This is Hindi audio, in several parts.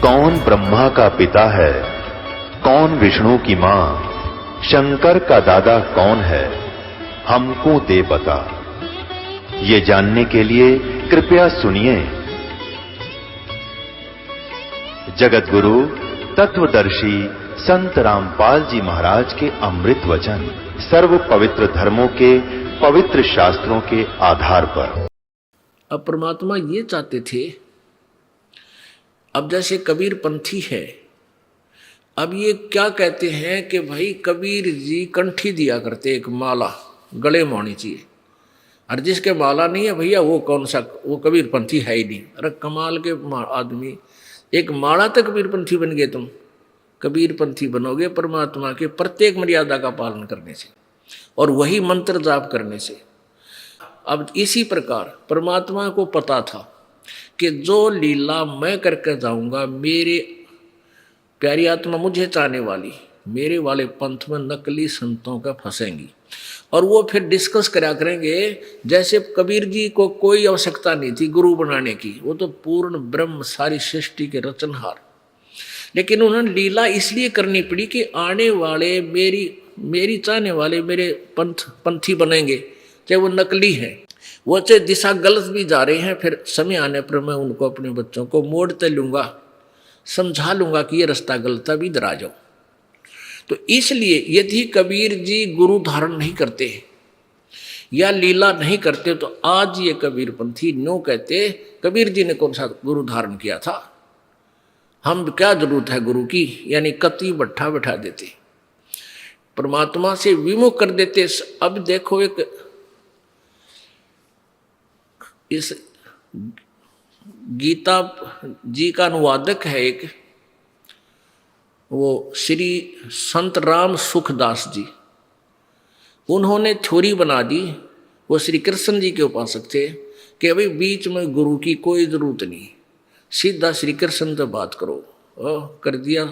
कौन ब्रह्मा का पिता है, कौन विष्णु की मां, शंकर का दादा कौन है, हमको दे बता। ये जानने के लिए कृपया सुनिए। जगत गुरु तत्वदर्शी संत रामपाल जी महाराज के अमृत वचन सर्व पवित्र धर्मों के पवित्र शास्त्रों के आधार पर। अब परमात्मा ये चाहते थे, अब जैसे कबीर पंथी है, अब ये क्या कहते हैं कि भाई कबीर जी कंठी दिया करते, एक माला गले में होनी चाहिए, और जिसके माला नहीं है भैया वो कौन सा, वो कबीर पंथी है ही नहीं। अरे कमाल के आदमी, एक माला तक कबीर पंथी बन गए तुम। कबीर पंथी बनोगे परमात्मा के प्रत्येक मर्यादा का पालन करने से और वही मंत्र जाप करने से। अब इसी प्रकार परमात्मा को पता था कि जो लीला मैं करके जाऊंगा, मेरे प्यारी आत्मा मुझे चाहने वाली मेरे वाले पंथ में नकली संतों का फंसेंगी, और वो फिर डिस्कस करा करेंगे। जैसे कबीर जी को कोई आवश्यकता नहीं थी गुरु बनाने की, वो तो पूर्ण ब्रह्म सारी सृष्टि के रचनहार, लेकिन उन्होंने लीला इसलिए करनी पड़ी कि आने वाले मेरी चाहने वाले मेरे पंथी बनेंगे, चाहे वो नकली हैं, वो चाहे दिशा गलत भी जा रहे हैं, फिर समय आने पर मैं उनको अपने बच्चों को मोड़ते लूँगा, समझा लूँगा कि ये रास्ता गलत है, भी इधर आ जाओ। तो इसलिए यदि कबीर जी गुरु धारण नहीं करते या लीला नहीं करते तो आज ये कबीर पंथी न्यों कहते कबीर जी ने कौन सा गुरु धारण किया था, हम क्या जरूरत है गुरु की, यानी कति भट्ठा बैठा देते, परमात्मा से विमुख कर देते। अब देखो, एक इस गीता जी का अनुवादक है एक, वो श्री संत राम सुखदास जी, उन्होंने थ्योरी बना दी, वो श्री कृष्ण जी के उपासक थे, कि अभी बीच में गुरु की कोई जरूरत नहीं, सीधा श्री कृष्ण से बात करो। कर दिया,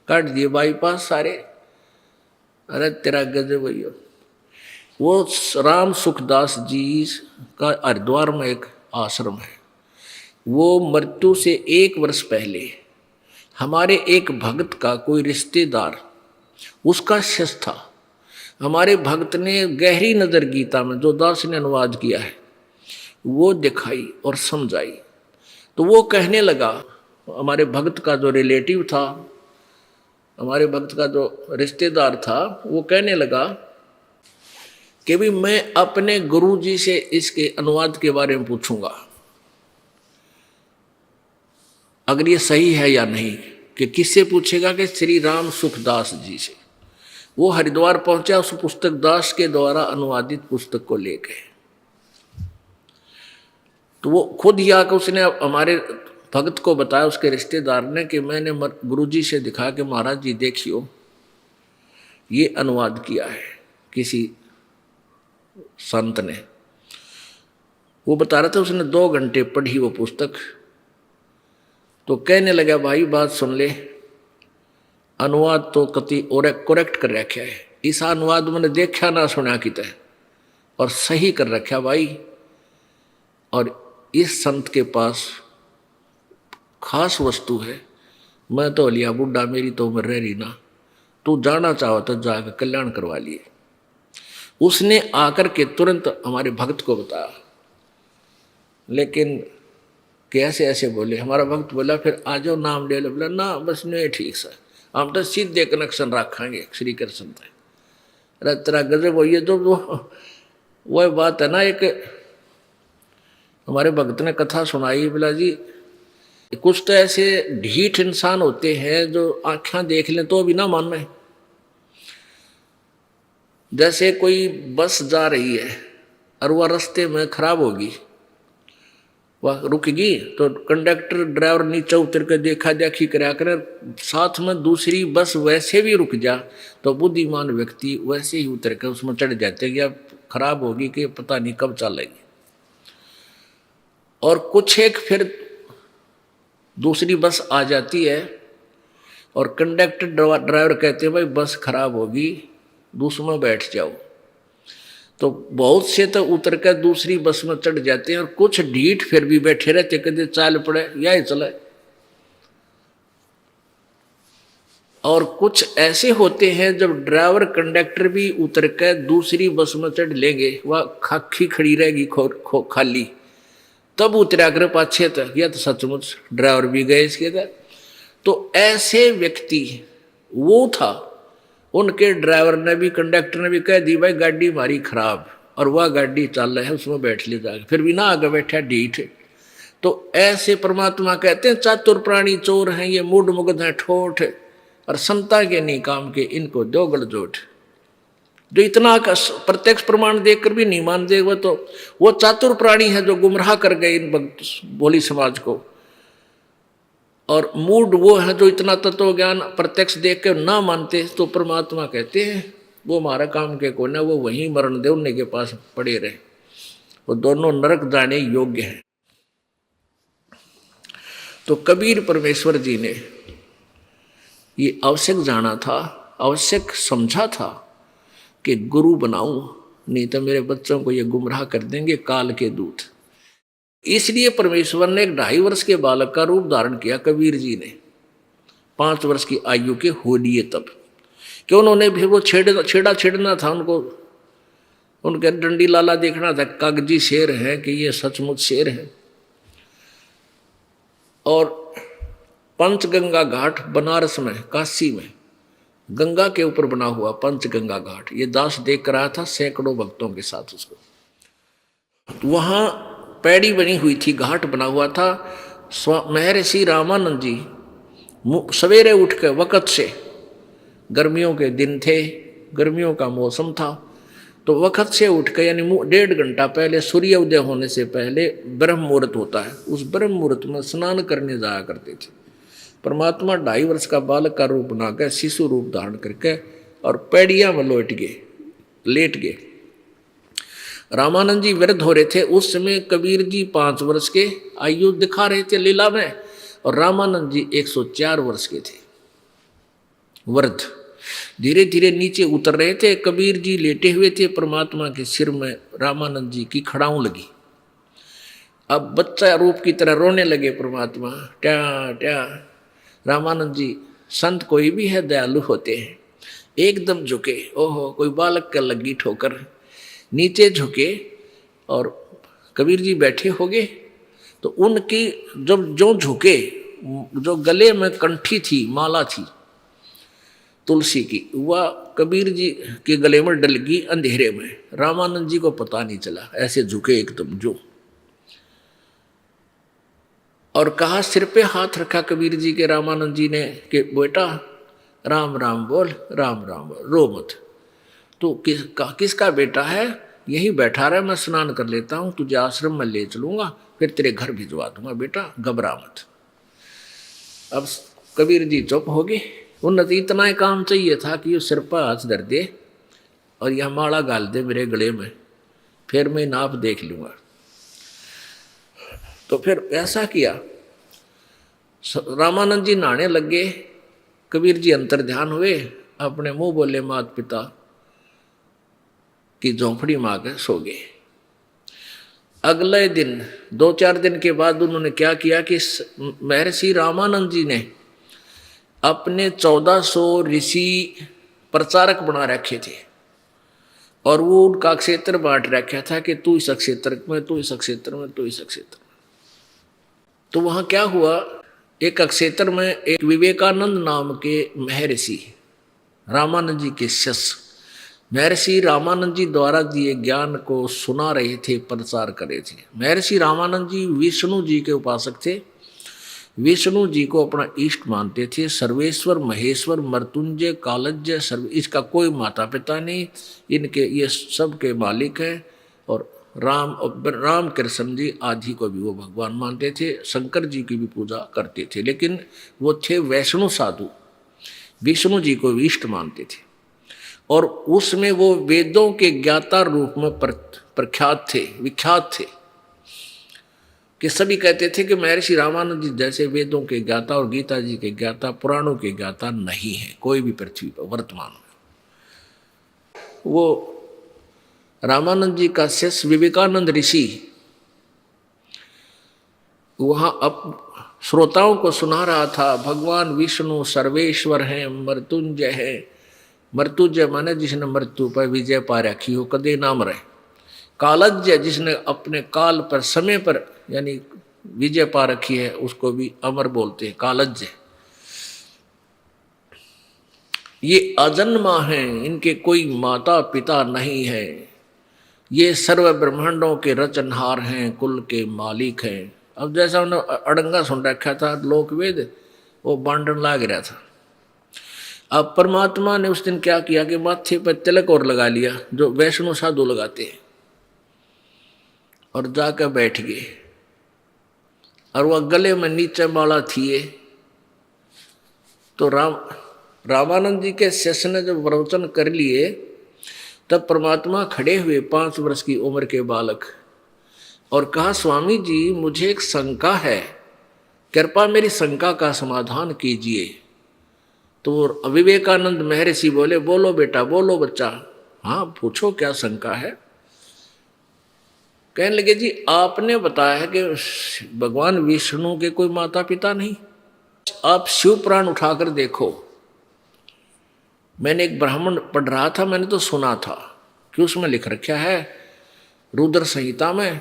काट दिए बाईपास सारे। अरे तेरा गजब भैया। वो राम सुखदास जी का हरिद्वार में एक आश्रम है, वो मृत्यु से 1 वर्ष पहले हमारे एक भक्त का कोई रिश्तेदार, उसका शिष्य था। हमारे भक्त ने गहरी नज़र गीता में जो दास ने अनुवाद किया है वो दिखाई और समझाई। तो वो कहने लगा, हमारे भक्त का जो रिलेटिव था, हमारे भक्त का जो रिश्तेदार था, वो कहने लगा कि भी मैं अपने गुरु जी से इसके अनुवाद के बारे में पूछूंगा, अगर ये सही है या नहीं। कि किससे पूछेगा? कि श्री राम सुखदास जी से। वो हरिद्वार पहुंचा, उस पुस्तक दास के द्वारा अनुवादित पुस्तक को ले गए। तो वो खुद ही आकर उसने हमारे भक्त को बताया, उसके रिश्तेदार ने, कि मैंने गुरुजी से दिखा कि महाराज जी देखियो ये अनुवाद किया है किसी संत ने। वो बता रहा था उसने 2 घंटे पढ़ी वो पुस्तक। तो कहने लगा, भाई बात सुन ले, अनुवाद तो कति और करेक्ट कर रखा है, इस अनुवाद मैंने देखा ना सुना किते, और सही कर रखा भाई। और इस संत के पास खास वस्तु है, मैं तो लिया बुढ़ा, मेरी तो उम्र रह रही ना, तू जाना चाहो तो जाकर कल्याण करवा लिए। उसने आकर के तुरंत हमारे भक्त को बताया, लेकिन कैसे ऐसे बोले। हमारा भक्त बोला, फिर आ जाओ नाम ले लो। बोला ना बस नहीं, ठीक सर, हम तो सीधे कनेक्शन रखेंगे श्री कृष्ण से। अरे तेरा गजब हो, ये तो वो बात है ना। एक हमारे भक्त ने कथा सुनाई, बोला जी कुछ तो ऐसे ढीठ इंसान होते हैं जो आँखें देख लें तो भी ना माने। जैसे कोई बस जा रही है और वह रास्ते में खराब होगी, वह रुकेगी तो कंडक्टर ड्राइवर नीचे उतर कर देखा देखी करा कर, साथ में दूसरी बस वैसे भी रुक जा तो बुद्धिमान व्यक्ति वैसे ही उतर कर उसमें चढ़ जाते कि अब खराब होगी कि पता नहीं कब चलेगी। और कुछ एक फिर दूसरी बस आ जाती है और कंडक्टर ड्राइवर कहते हैं भाई बस खराब होगी, दूसरे में बैठ जाओ। तो बहुत से तो उतर कर दूसरी बस में चढ़ जाते हैं और कुछ ढीठ फिर भी बैठे रहते, कहते चाल पड़े या ही चले। और कुछ ऐसे होते हैं जब ड्राइवर कंडक्टर भी उतर कर दूसरी बस में चढ़ लेंगे, वह खाकी खड़ी रहेगी खाली, तब उतरा कर पाछे तक, या तो सचमुच ड्राइवर भी गए इसके तक। तो ऐसे व्यक्ति वो था, उनके ड्राइवर ने भी कंडक्टर ने भी कह दी भाई गाड़ी हमारी खराब, और वह गाड़ी चल रहा है उसमें बैठ ले जाके, फिर भी ना आगे बैठा ढीठ। तो ऐसे परमात्मा कहते हैं चातुर प्राणी चोर हैं, ये मूड मुग्ध हैं ठोठ, और समता के नहीं काम के इनको दो गलजोट। जो इतना प्रत्यक्ष प्रमाण देखकर भी नहीं मान दे, वो चातुर प्राणी है जो गुमराह कर गए इन भोली समाज को। और मूड वो है जो इतना तत्व ज्ञान प्रत्यक्ष देख के ना मानते, तो परमात्मा कहते हैं वो हमारा काम के कोने, वो वहीं मरण दे उन्हीं के पास पड़े रहे, वो दोनों नरक जाने योग्य हैं। तो कबीर परमेश्वर जी ने ये आवश्यक जाना था, आवश्यक समझा था कि गुरु बनाऊं, नहीं तो मेरे बच्चों को ये गुमराह कर देंगे काल के दूत। इसलिए परमेश्वर ने एक 2.5 वर्ष के बालक का रूप धारण किया कबीर जी ने, 5 वर्ष की आयु के हो लिए तब, कि उन्होंने भी वो छेड़ना था उनको, उनके डंडी लाला देखना था कागजी शेर है कि ये सचमुच शेर है। और पंचगंगा घाट बनारस में, काशी में गंगा के ऊपर बना हुआ पंचगंगा घाट, ये दास देख कर आया था सैकड़ों भक्तों के साथ उसको। वहाँ पैड़ी बनी हुई थी, घाट बना हुआ था। महर्षि रामानंद जी सवेरे उठ के वक़्त से, गर्मियों के दिन थे, गर्मियों का मौसम था, तो वक़्त से उठ के यानी 1.5 घंटा पहले, सूर्य उदय होने से पहले ब्रह्म मुहूर्त होता है, उस ब्रह्म मुहूर्त में स्नान करने जाया करते थे। परमात्मा 2.5 वर्ष का बालक का रूप बना कर, शिशु रूप धारण करके, और पैड़िया में लेट गए। रामानंद जी वृद्ध हो रहे थे उस समय, कबीर जी 5 वर्ष के आयु दिखा रहे थे लीला में, और रामानंद जी 104 वर्ष के थे वृद्ध। धीरे धीरे नीचे उतर रहे थे, कबीर जी लेटे हुए थे, परमात्मा के सिर में रामानंद जी की खड़ाऊं लगी। अब बच्चा रूप की तरह रोने लगे परमात्मा, ट्या ट्या। रामानंद जी, संत कोई भी है दयालु होते हैं, एकदम झुके, ओहो कोई बालक का लगी ठोकर, नीचे झुके, और कबीर जी बैठे हो गए। तो उनकी जब जो झुके, जो गले में कंठी थी, माला थी तुलसी की, वह कबीर जी के गले में डल गई अंधेरे में। रामानंद जी को पता नहीं चला, ऐसे झुके एकदम जो, और कहा, सिर पे हाथ रखा कबीर जी के रामानंद जी ने कि बेटा राम राम बोल, राम राम बोल, रो मत। तो किसका बेटा है? यही बैठा रहा, मैं स्नान कर लेता हूँ, तुझे आश्रम में ले चलूँगा, फिर तेरे घर भिजवा दूंगा, बेटा घबरा मत। अब कबीर जी चुप हो गए। उन्हें इतना ही काम चाहिए था कि ये सिर पर हाथ धर दे और यह माला गाल दे मेरे गले में, फिर मैं नाप देख लूँगा। तो फिर ऐसा किया। रामानंद जी नहाने लग गए, कबीर जी अंतर ध्यान हुए, अपने मुंह बोले माता पिता की झोंपड़ी में आकर सो गए। अगले दिन 2-4 दिन के बाद उन्होंने क्या किया कि महर्षि रामानंद जी ने अपने 1400 ऋषि प्रचारक बना रखे थे, और वो उनका क्षेत्र बांट रखा था कि तू इस क्षेत्र में, तू इस क्षेत्र में, तू इस क्षेत्र में। तो वहाँ क्या हुआ, एक क्षेत्र में एक विवेकानंद नाम के महर्षि, रामानंद जी के शिष्य महर्षि रामानंद जी द्वारा दिए ज्ञान को सुना रहे थे, प्रचार कर रहे थे। महर्षि रामानंद जी विष्णु जी के उपासक थे, विष्णु जी को अपना इष्ट मानते थे। सर्वेश्वर, महेश्वर, मृत्युंजय, कालज्ञ, इसका कोई माता पिता नहीं, इनके ये सब के मालिक हैं। और राम कृष्ण जी आदि को भी वो भगवान मानते थे, शंकर जी की भी पूजा करते थे, लेकिन वो थे वैष्णव साधु, विष्णु जी को इष्ट मानते थे। और उसमें वो वेदों के ज्ञाता रूप में प्रख्यात थे, विख्यात थे, कि सभी कहते थे कि महर्षि रामानंद जी जैसे वेदों के ज्ञाता और गीता जी के ज्ञाता, पुराणों के ज्ञाता नहीं है कोई भी पृथ्वी पर वर्तमान में। वो रामानंद जी का शिष्य विवेकानंद ऋषि वहाँ अब श्रोताओं को सुना रहा था भगवान विष्णु सर्वेश्वर हैं, मृत्युंजय है। मृत्युंजय माने जिसने मृत्यु पर विजय पा रखी हो, कदे ना मरे। कालज्ञ जिसने अपने काल पर समय पर यानी विजय पा रखी है उसको भी अमर बोलते हैं, कालज्ञ। ये अजन्मा हैं, इनके कोई माता पिता नहीं है। ये सर्व ब्रह्मांडों के रचनहार हैं, कुल के मालिक हैं। अब जैसा उन्होंने अड़ंगा सुन रखा था लोकवेद, वो बांटन लाग रहा था। अब परमात्मा ने उस दिन क्या किया कि माथे पर तिलक और लगा लिया, जो वैष्णो साधु लगाते हैं, और जाकर बैठ गए। और वह गले में नीचे माला थी। तो रामानंद जी के शिष्य ने जब प्रवचन कर लिए तब परमात्मा खड़े हुए, 5 वर्ष की उम्र के बालक, और कहा स्वामी जी मुझे एक शंका है, कृपा मेरी शंका का समाधान कीजिए। तो विवेकानंद महर्षि बोले बोलो बेटा, बोलो बच्चा, हाँ पूछो क्या शंका है। कहने लगे जी आपने बताया है कि भगवान विष्णु के कोई माता पिता नहीं, आप शिव पुराण उठाकर देखो। मैंने एक ब्राह्मण पढ़ रहा था, मैंने तो सुना था कि उसमें लिख रखा है रुद्र संहिता में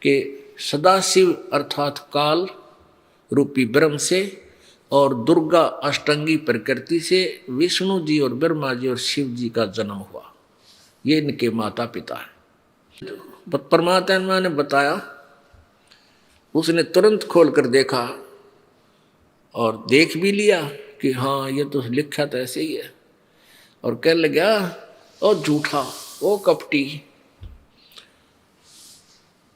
कि सदाशिव अर्थात काल रूपी ब्रह्म से और दुर्गा अष्टंगी प्रकृति से विष्णु जी और ब्रह्मा जी और शिव जी का जन्म हुआ, ये इनके माता पिता है। परमात्मा ने बताया, उसने तुरंत खोल कर देखा और देख भी लिया कि हाँ ये तो लिखा तो ऐसे ही है, और कहने लगा ओ झूठा, ओ कपटी,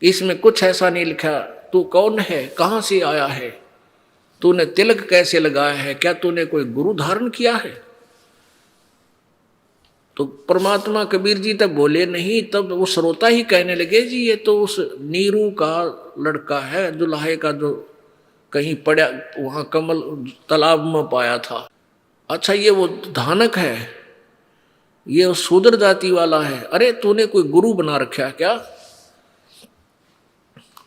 इसमें कुछ ऐसा नहीं लिखा। तू कौन है, कहाँ से आया है, तूने तिलक कैसे लगाया है, क्या तूने कोई गुरु धारण किया है। तो परमात्मा कबीर जी तब बोले नहीं, तब वो श्रोता ही कहने लगे जी ये तो उस नीरू का लड़का है, दुल्हे का, जो कहीं पड़ा वहाँ कमल तालाब में पाया था। अच्छा ये वो धानक है, ये शूद्र जाति वाला है, अरे तूने कोई गुरु बना रखा है क्या।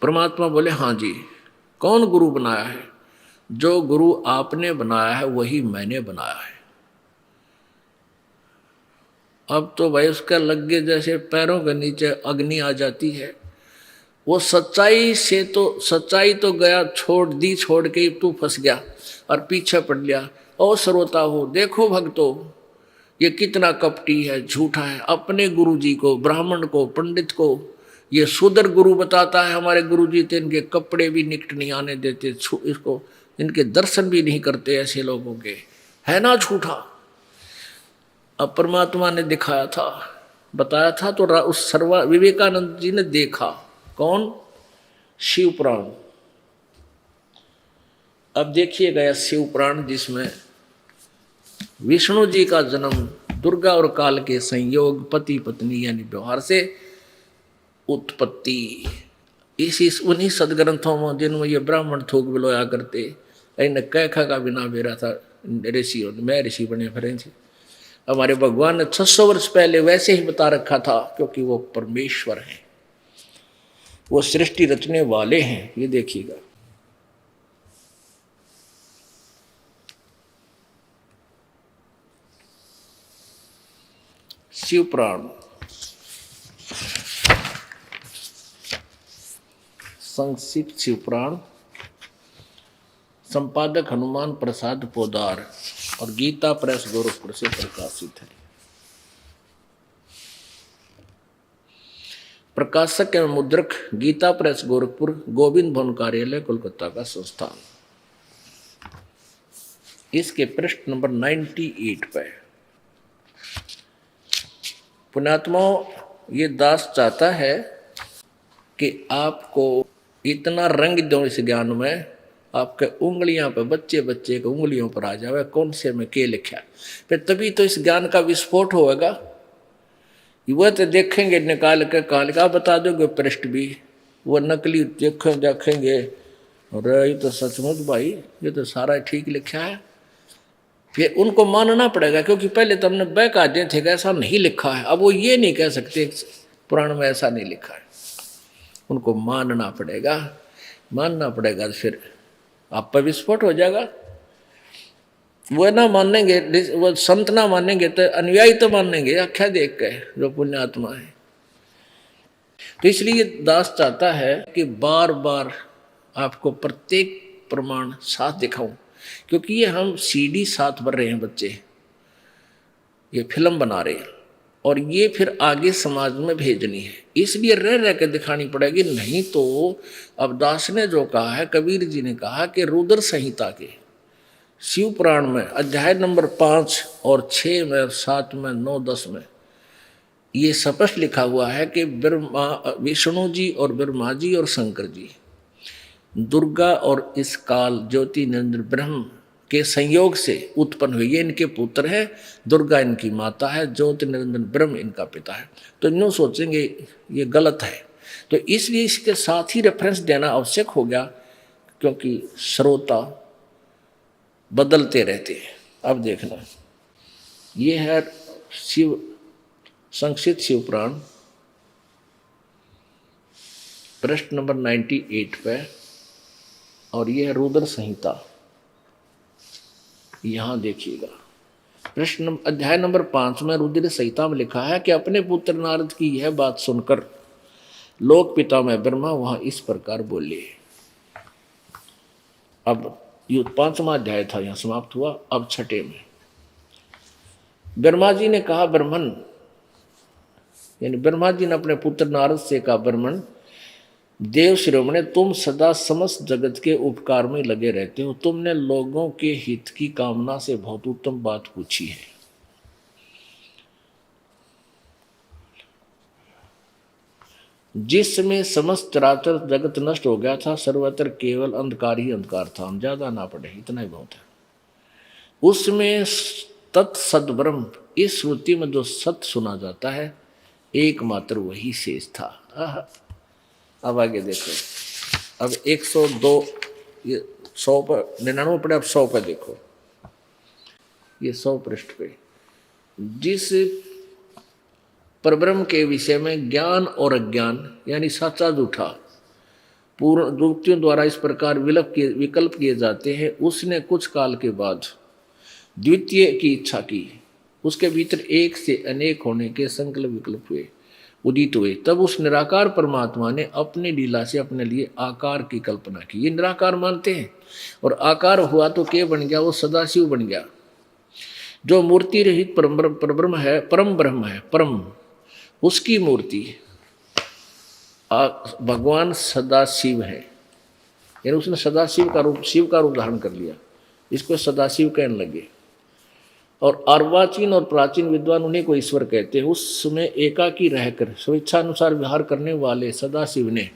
परमात्मा बोले हाँ जी। कौन गुरु बनाया है, जो गुरु आपने बनाया है वही मैंने बनाया है। अब तो भाई उसका लगे जैसे पैरों के नीचे अग्नि आ जाती है। वो सच्चाई से तो सच्चाई तो गया छोड़ दी, छोड़ के तू फंस गया और पीछे पड़ लिया। और श्रोता हो देखो भक्तों, ये कितना कपटी है, झूठा है। अपने गुरु जी को, ब्राह्मण को, पंडित को ये शूद्र गुरु बताता है। हमारे गुरु जी थे, इनके कपड़े भी निकट नहीं आने देते, इसको इनके दर्शन भी नहीं करते ऐसे लोगों के, है ना झूठा। अब परमात्मा ने दिखाया था, बताया था, तो उस सर्वा विवेकानंद जी ने देखा। कौन, शिव पुराण। अब देखिएगा यह शिव पुराण जिसमें विष्णु जी का जन्म दुर्गा और काल के संयोग, पति पत्नी यानी व्यवहार से उत्पत्ति, इसी उन्हीं सदग्रंथों में जिनमें ये ब्राह्मण थूक बिलोया करते, इन्हें कैखा का बिना बेरा था ऋषियों ने, मैं ऋषि बने फिरे थे। हमारे भगवान ने 600 वर्ष पहले वैसे ही बता रखा था, क्योंकि वो परमेश्वर हैं, वो सृष्टि रचने वाले हैं। ये देखिएगा शिव पुराण संक्षिप्त शिव पुराण, संपादक हनुमान प्रसाद पोदार और गीता प्रेस गोरखपुर से प्रकाशित है। प्रकाशक एवं मुद्रक गीता प्रेस गोरखपुर, गोविंद भवन कार्यालय कोलकाता का संस्थान। इसके पृष्ठ नंबर 98 पे पुण्यात्माओं, ये दास चाहता है कि आपको इतना रंग दो इस ज्ञान में, आपके उंगलियां पे, बच्चे बच्चे के उंगलियों पर आ जावे कौन से में के लिखा, फिर तभी तो इस ज्ञान का विस्फोट होगा। वह तो देखेंगे निकाल के काल का, बता दोगे पृष्ठ भी, वो नकली देखेंगे, और ये तो सचमुच भाई ये तो सारा ठीक लिखा है। फिर उनको मानना पड़ेगा, क्योंकि पहले तो हमने बहका दिए थे कि ऐसा नहीं लिखा है। अब वो ये नहीं कह सकते पुराण में ऐसा नहीं लिखा है, उनको मानना पड़ेगा। मानना पड़ेगा फिर आप पर विस्फोट हो जाएगा। वो ना मानेंगे, वो संत ना मानेंगे तो अनुयायी तो मानेंगे आख्या देख के, जो पुण्यात्मा है। तो इसलिए दास चाहता है कि बार बार आपको प्रत्येक प्रमाण साथ दिखाऊं, क्योंकि ये हम सीडी साथ भर रहे हैं बच्चे, ये फिल्म बना रहे हैं और ये फिर आगे समाज में भेजनी है, इसलिए रह रह के दिखानी पड़ेगी। नहीं तो अब दास ने जो कहा है, कबीर जी ने कहा कि रुद्र संहिता के शिव पुराण में अध्याय नंबर 5 और 6 में 7 में 9 10 में ये स्पष्ट लिखा हुआ है कि ब्रह्मा विष्णु जी और ब्रह्मा जी और शंकर जी दुर्गा और इस काल ज्योति निरंजन ब्रह्म के संयोग से उत्पन्न हुए। ये इनके पुत्र है, दुर्गा इनकी माता है, ज्योति निरंजन ब्रह्म इनका पिता है। तो यूँ सोचेंगे ये गलत है, तो इसलिए इसके साथ ही रेफरेंस देना आवश्यक हो गया, क्योंकि श्रोता बदलते रहते हैं। अब देखना, ये है शिव संक्षिप्त शिव पुराण प्रश्न नंबर 98 पे, और यह है रुद्र संहिता। यहां देखिएगा प्रश्न अध्याय नंबर 5 में रुद्र संहिता में लिखा है कि अपने पुत्र नारद की यह बात सुनकर लोक पिता में ब्रह्मा वहां इस प्रकार बोले। अब ये 5वां अध्याय था, यहां समाप्त हुआ। अब 6 में ब्रह्मा जी ने कहा, ब्रह्मन यानी ब्रह्मा जी ने अपने पुत्र नारद से कहा, ब्रह्मन देव शिरोमणि, तुम सदा समस्त जगत के उपकार में लगे रहते हो, तुमने लोगों के हित की कामना से बहुत उत्तम बात पूछी है। जिसमें समस्त चराचर जगत नष्ट हो गया था, सर्वत्र केवल अंधकार ही अंधकार था, हम ज्यादा ना पढ़े, इतना ही बहुत है। उसमें तत्सद ब्रह्म, इस श्रुति में जो सत्य सुना जाता है, एकमात्र वही शेष था। अब आगे देखो, अब 102 ये 100 पर 99 पढ़े, अब 100 पर देखो, ये 100 पृष्ठ पे, जिस परब्रह्म के विषय में ज्ञान और अज्ञान यानी सच्चा झूठा पूर्ण युक्तियों द्वारा इस प्रकार विकल्प किए जाते हैं, उसने कुछ काल के बाद द्वितीय की इच्छा की, उसके भीतर एक से अनेक होने के संकल्प विकल्प हुए, उदित हुए। तब उस निराकार परमात्मा ने अपनी लीला से अपने लिए आकार की कल्पना की। ये निराकार मानते हैं, और आकार हुआ तो क्या बन गया? वो सदाशिव बन गया, जो मूर्ति रहित परब्रह्म है, परम ब्रह्म है, परम उसकी मूर्ति भगवान सदाशिव है। यानी उसने सदाशिव का रूप, शिव का रूप धारण कर लिया, इसको सदाशिव कहने लगे। और अर्वाचीन और प्राचीन विद्वान उन्हीं को ईश्वर कहते हैं। उसमें एकाकी रहकर स्वेच्छा अनुसार विहार करने वाले सदाशिव ने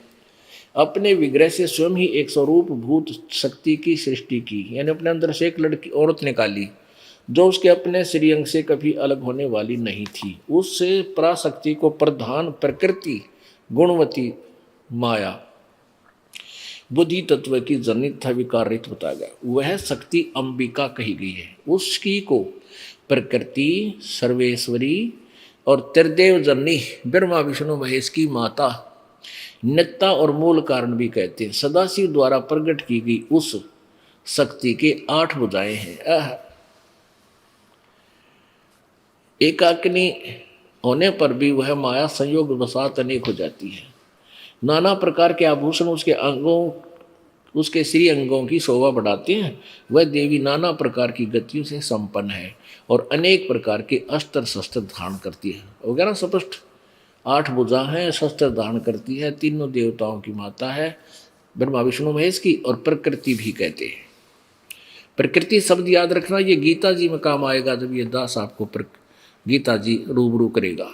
अपने विग्रह से स्वयं ही एक स्वरूप भूत शक्ति की सृष्टि की, यानी अपने अंदर से एक लड़की औरत निकाली जो उसके अपने श्रीअंग से कभी अलग होने वाली नहीं थी। उससे पराशक्ति को प्रधान प्रकृति गुणवती माया बुद्धि तत्व की जनित था विकार रहित बताया गया। वह शक्ति अंबिका कही गई है। उसकी को प्रकृति सर्वेश्वरी और त्रिदेव जननी ब्रह्मा विष्णु महेश की माता नित्ता और मूल कारण भी कहते हैं। सदाशिव द्वारा प्रकट की गई उस शक्ति के 8 भुजाएं हैं। एकाकिनी होने पर भी वह माया संयोग वसात अनेक हो जाती है। नाना प्रकार के आभूषण उसके अंगों, उसके श्री अंगों की शोभा बढ़ाते हैं। वह देवी नाना प्रकार की गतियों से संपन्न है और अनेक प्रकार के अस्त्र शस्त्र धारण करती है। वगैरह स्पष्ट 8 भुजा हैं, शस्त्र धारण करती है, तीनों देवताओं की माता है, ब्रह्मा विष्णु महेश की, और प्रकृति भी कहते हैं। प्रकृति शब्द याद रखना, ये गीता जी में काम आएगा जब ये दास आपको गीता जी रूबरू करेगा।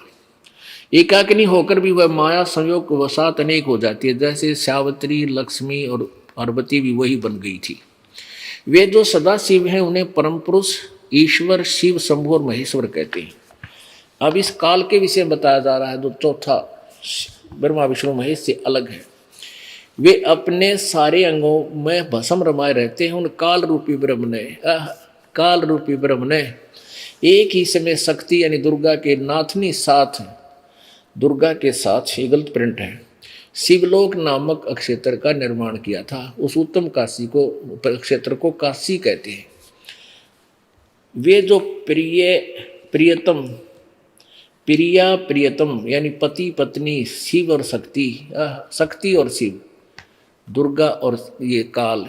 एकाकिनी होकर भी वह माया संयोग वसात अनेक हो जाती है, जैसे सावित्री, लक्ष्मी और पार्वती भी वही बन गई थी। वे जो सदा शिव हैं उन्हें परम पुरुष ईश्वर शिव शंभु और महेश्वर कहते हैं। अब इस काल के विषय बताया जा रहा है, जो चौथा ब्रह्मा विष्णु महेश से अलग है। वे अपने सारे अंगों में भस्म रमाए रहते हैं। उन काल रूपी ब्रह्म ने एक ही समय शक्ति यानी दुर्गा के नाथनी साथ, दुर्गा के साथ, ये गलत प्रिंट है, शिवलोक नामक अक्षेत्र का निर्माण किया था। उस उत्तम काशी को क्षेत्र को काशी कहते हैं। वे जो प्रियतम यानी पति पत्नी शिव और शक्ति और शिव, दुर्गा और ये काल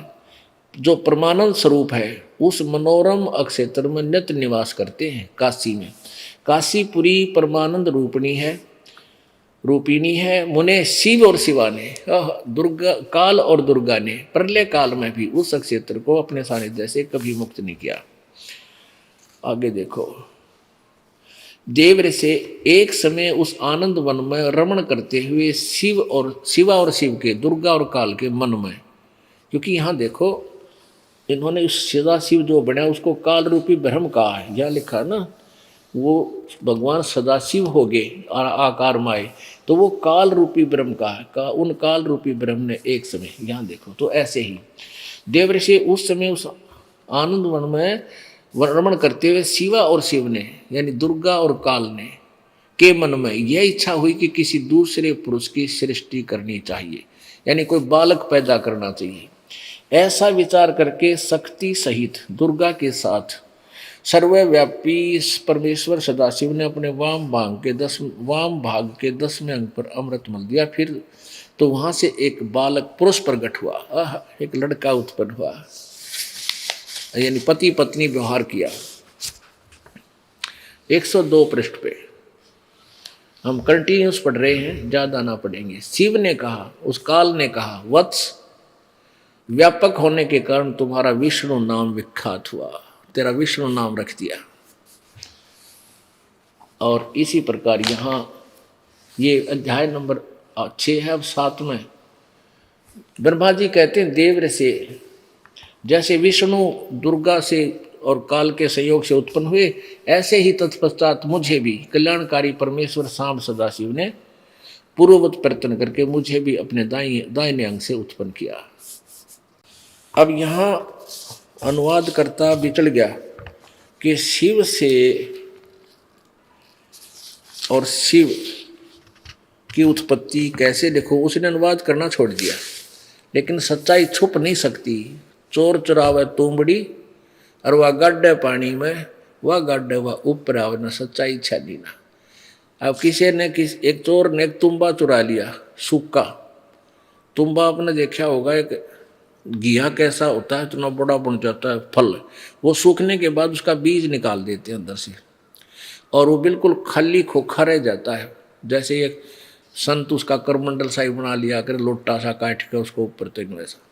जो परमानंद स्वरूप है, उस मनोरम अक्षेत्र में नित्य निवास करते हैं। काशी में काशीपुरी परमानंद रूपिणी है। मुने शिव और शिवा ने, दुर्गा काल और दुर्गा ने प्रलय काल में भी उस क्षेत्र को अपने सानिध्य से कभी मुक्त नहीं किया। आगे देखो, देव से एक समय उस आनंद वन में रमण करते हुए शिवा और शिव के, दुर्गा और काल के मन में, क्योंकि यहाँ देखो इन्होंने इस सदा शिव जो बना उसको काल रूपी ब्रह्म कहा है। यहाँ लिखा ना, वो भगवान सदाशिव हो गए आकार माए, तो वो काल रूपी ब्रह्म का उन काल रूपी ब्रह्म ने एक समय, यहाँ देखो। तो ऐसे ही देव ऋषि उस समय उस आनंद वन में रमण करते हुए शिवा और शिव ने, यानी दुर्गा और काल ने के मन में यह इच्छा हुई कि किसी दूसरे पुरुष की सृष्टि करनी चाहिए, यानी कोई बालक पैदा करना चाहिए। ऐसा विचार करके शक्ति सहित दुर्गा के साथ सर्वव्यापी परमेश्वर सदाशिव ने अपने वाम भाग के 10वें अंग पर अमृत मल दिया। फिर तो वहां से एक बालक पुरुष प्रकट हुआ, एक लड़का उत्पन्न हुआ, यानी पति पत्नी व्यवहार किया। 102 पृष्ठ पे हम कंटिन्यूस पढ़ रहे हैं, ज्यादा ना पढ़ेंगे। शिव ने कहा, उस काल ने कहा, वत्स व्यापक होने के कारण तुम्हारा विष्णु नाम विख्यात हुआ, तेरा विष्णु नाम रख दिया। और इसी प्रकार यहाँ ये अध्याय नंबर 6 है। अब 7 में ब्रह्मा जी कहते हैं, देव से जैसे विष्णु दुर्गा से और काल के संयोग से उत्पन्न हुए, ऐसे ही तत्पश्चात मुझे भी कल्याणकारी परमेश्वर सांब सदाशिव ने पूर्ववत प्रयत्न करके मुझे भी अपने दाहिने अंग से उत्पन्न किया। अब यहाँ अनुवाद करता बिचड़ गया कि शिव से और शिव की उत्पत्ति कैसे। देखो, उसने अनुवाद करना छोड़ दिया, लेकिन सच्चाई छुप नहीं सकती। चोर चुरावे तुंबड़ी और वह गड्ढे पानी में, वह गड्ढे वह ऊपर आवे न, सच्चाई छाली ना। अब किसी ने एक चोर ने एक तुम्बा चुरा लिया, सूखा तुम्बा। आपने देखा होगा एक घिया कैसा होता है, इतना बड़ा बन जाता है फल। वो सूखने के बाद उसका बीज निकाल देते हैं अंदर से, और वो बिल्कुल खाली खोखा रह जाता है। जैसे एक संत उसका करमंडल सा ही बना लिया कर, लोटा सा काट के उसको ऊपर तक वैसा।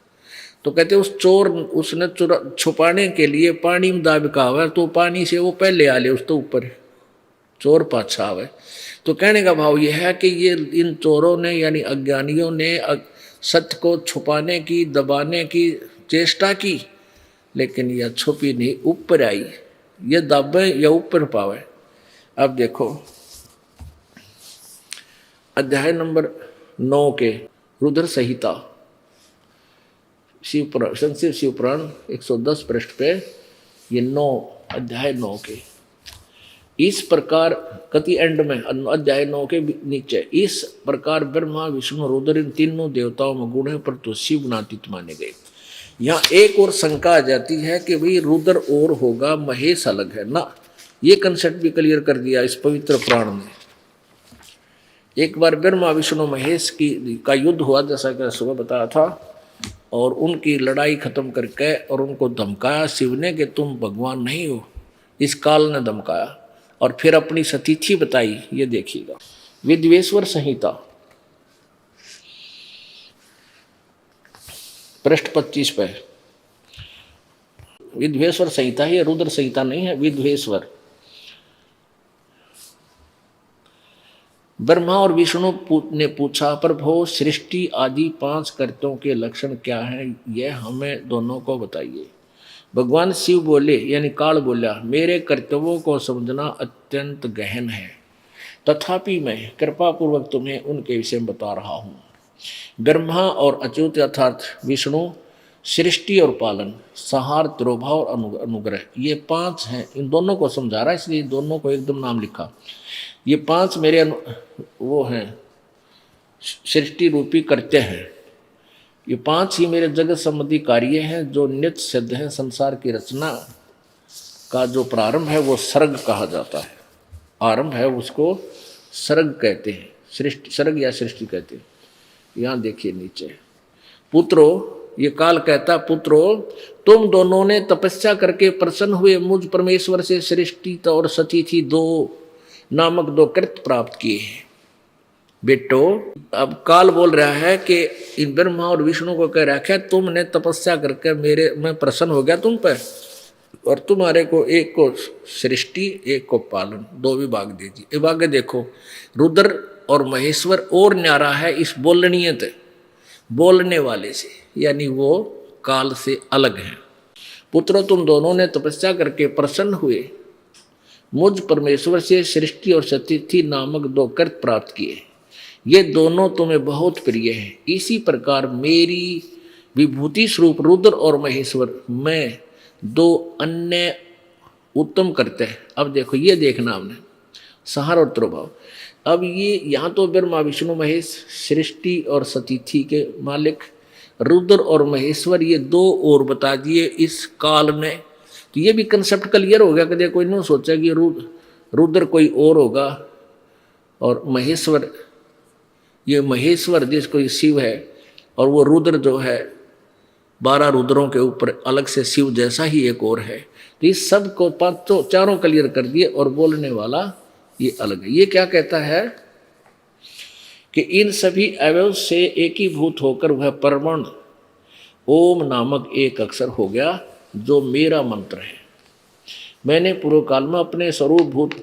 तो कहते उस चोर उसने छुपाने के लिए पानी में दाबिका हुआ, तो पानी से वो पहले आ ले उस तो ऊपर, चोर पाछा हुआ। तो कहने का भाव ये है कि ये इन चोरों ने यानी अज्ञानियों ने सत्य को छुपाने की, दबाने की चेष्टा की, लेकिन यह छुपी नहीं, ऊपर आई। ये दबे या ऊपर पावे। अब देखो अध्याय नंबर 9 के रुद्र संहिता, संक्षिप्त शिव पुराण 110 पृष्ठ पे ये 9 अध्याय 9 के इस प्रकार कति एंड में अध्याय 9 के नीचे, इस प्रकार ब्रह्मा विष्णु रुद्र इन तीनों देवताओं में गुण है, पर तो शिव गुणातीत माने गए। यहाँ एक और शंका आ जाती है कि भाई रुद्र और होगा, महेश अलग है ना। ये कंसेप्ट भी क्लियर कर दिया इस पवित्र पुराण में। एक बार ब्रह्मा विष्णु महेश का युद्ध हुआ, जैसा कि सुबह बताया था, और उनकी लड़ाई खत्म करके और उनको धमकाया शिव ने कि तुम भगवान नहीं हो। इस काल ने धमकाया और फिर अपनी सतीथि बताई। ये देखिएगा विद्वेश्वर संहिता पृष्ठ 25 पे, विद्वेश्वर संहिता है, रुद्र संहिता नहीं है, विद्वेश्वर। ब्रह्मा और विष्णु ने पूछा, प्रभो सृष्टि आदि 5 कर्तों के लक्षण क्या हैं, यह हमें दोनों को बताइए। भगवान शिव बोले, यानी काल बोला, मेरे कर्तव्यों को समझना अत्यंत गहन है, तथापि मैं कृपा पूर्वक तुम्हें उनके विषय में बता रहा हूँ। ब्रह्मा और अच्युत अर्थात विष्णु सृष्टि और पालन, संहार, तिरोभाव और अनुग्रह, ये 5 हैं। इन दोनों को समझा रहा है, इसलिए दोनों को एकदम नाम लिखा। ये 5 मेरे वो हैं सृष्टि रूपी करते हैं। ये 5 ही मेरे जगत संबंधी कार्य हैं जो नित्य सिद्ध हैं। संसार की रचना का जो प्रारंभ है वो सर्ग कहा जाता है, आरंभ है उसको सर्ग कहते हैं, सृष्टि सर्ग या सृष्टि कहते हैं। यहाँ देखिए नीचे, पुत्रो, ये काल कहता, पुत्रो तुम दोनों ने तपस्या करके प्रसन्न हुए मुझ परमेश्वर से सृष्टि और सतिथि 2 नामक 2 कृत्य प्राप्त किए हैं। बेटो, अब काल बोल रहा है कि इन ब्रह्मा और विष्णु को कह रखा है तुमने तपस्या करके मैं प्रसन्न हो गया तुम पर, और तुम्हारे को एक को सृष्टि एक को पालन, 2 विभाग दे दिए। अब आगे देखो, रुद्र और महेश्वर और न्यारा है इस बोलनीयत, बोलने वाले से, यानी वो काल से अलग है। पुत्रों, तुम दोनों ने तपस्या करके प्रसन्न हुए मुझ परमेश्वर से सृष्टि और सतिथि नामक 2 कृत्य प्राप्त किए, ये दोनों तुम्हें बहुत प्रिय हैं। इसी प्रकार मेरी विभूति स्वरूप रुद्र और महेश्वर में 2 अन्य उत्तम करते हैं। अब देखो, ये देखना हमने सहार और प्रभाव। अब ये यहाँ तो ब्रह्मा विष्णु महेश सृष्टि और सतिथि के मालिक रुद्र और महेश्वर, ये 2 और बता दिए इस काल ने। तो ये भी कंसेप्ट क्लियर हो गया कि देखो, इन्होंने सोचा कि रुद्र कोई और होगा और महेश्वर, ये महेश्वर जिसको ये शिव है, और वो रुद्र जो है 12 रुद्रों के ऊपर अलग से शिव जैसा ही एक और है। तो इस सब को 5 चारों क्लियर कर दिए, और बोलने वाला ये अलग है। ये क्या कहता है कि इन सभी अवयव से एकीभूत होकर वह परमाणु ओम नामक एक अक्षर हो गया, जो मेरा मंत्र है। मैंने पूर्व काल में अपने स्वरूपभूत